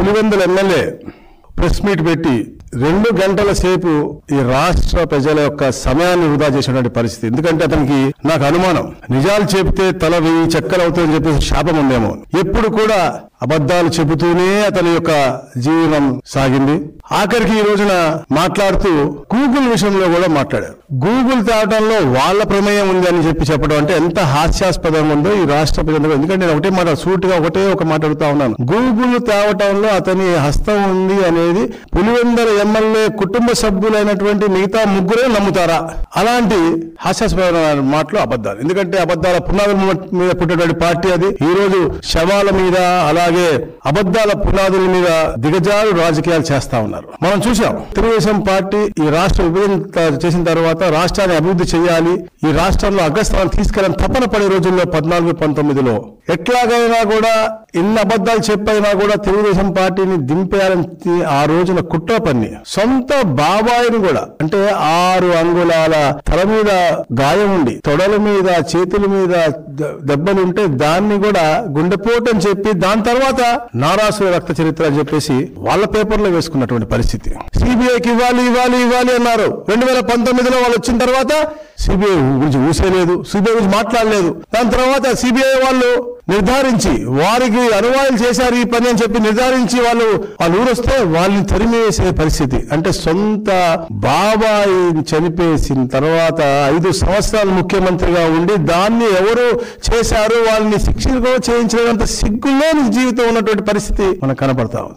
Pulivendula MLA press meet పెట్టి 2 గంటల సేపు ఈ రాష్ట్ర ప్రజల యొక్క సమయాన్ని వృధా చేసినటువంటి పరిస్థితి. ఎందుకంటే అతనికి నాకు అనుమానం, నిజాలు చెబితే తల 1000 చెక్కలు అవుతుందని చెప్పేసి శాపం ఉందేమో. ఎప్పుడు కూడా అబద్ధాలు చెబుతూనే అతని యొక్క జీవనం సాగింది. ఆఖరికి ఈ రోజున మాట్లాడుతూ గూగుల్ విషయంలో కూడా మాట్లాడారు. గూగుల్ తేవటంలో వాళ్ళ ప్రమేయం ఉంది అని చెప్పడం అంటే ఎంత హాస్యాస్పదంగా ఉందో ఈ రాష్ట్ర ప్రజలు. ఎందుకంటే నేను ఒకటే మాట సూటిగా ఒక మాట అడుగుతా ఉన్నాను. గూగుల్ తేవటంలో అతని హస్తం ఉంది అనేది పులివెందుల ఎమ్మెల్యే కుటుంబ సభ్యులైనటువంటి మిగతా ముగ్గురే నమ్ముతారా? అలాంటి హాస్యాస్పదమైన మాటలు అబద్ధాలు. ఎందుకంటే అబద్ధాల పునాదుల మీద పుట్టినటువంటి పార్టీ అది. ఈ రోజు శవాల మీద అలాగే అబద్ధాల పునాదుల మీద దిగజారు రాజకీయాలు చేస్తా ఉన్నారు. మనం చూసాం తెలుగుదేశం పార్టీ ఈ రాష్ట్ర విభజన చేసిన తర్వాత రాష్ట్రాన్ని అభివృద్ధి చేయాలి, ఈ రాష్ట్రంలో అగ్రస్థానం తీసుకెళ్ళని తపన పడే రోజుల్లో 14-19లో ఎట్లాగైనా కూడా ఎన్ని అబద్ధాలు చెప్పైనా కూడా తెలుగుదేశం పార్టీని దింపేయాలని ఆ రోజున కుట్ర పన్ని సొంత బాబాయిని కూడా, అంటే 6 అంగుళాల తల మీద గాయం ఉండి తొడల మీద చేతుల మీద దెబ్బలుంటే దాన్ని కూడా గుండెపోటు అని చెప్పి దాని తర్వాత నారాసుర రక్త చరిత్ర అని చెప్పేసి వాళ్ళ పేపర్లో వేసుకున్నటువంటి పరిస్థితి. సిబిఐకి ఇవ్వాలి అన్నారు. 2019లో వాళ్ళు వచ్చిన తర్వాత సిబిఐ గురించి ఊసేలేదు, సిబిఐ గురించి మాట్లాడలేదు. దాని తర్వాత సిబిఐ వాళ్ళు నిర్ధారించి వారికి అనువాయిలు చేశారు ఈ పని అని చెప్పి నిర్ధారించి వాళ్ళు ఊరొస్తే వాళ్ళని తరిమివేసే పరిస్థితి. అంటే సొంత బాబాయి చనిపేసిన తర్వాత 5 సంవత్సరాలు ముఖ్యమంత్రిగా ఉండి దాన్ని ఎవరు చేశారు వాళ్ళని శిక్షణ చేయించలేనంత సిగ్గులేని జీవితం ఉన్నటువంటి పరిస్థితి మనకు కనపడతా ఉంది.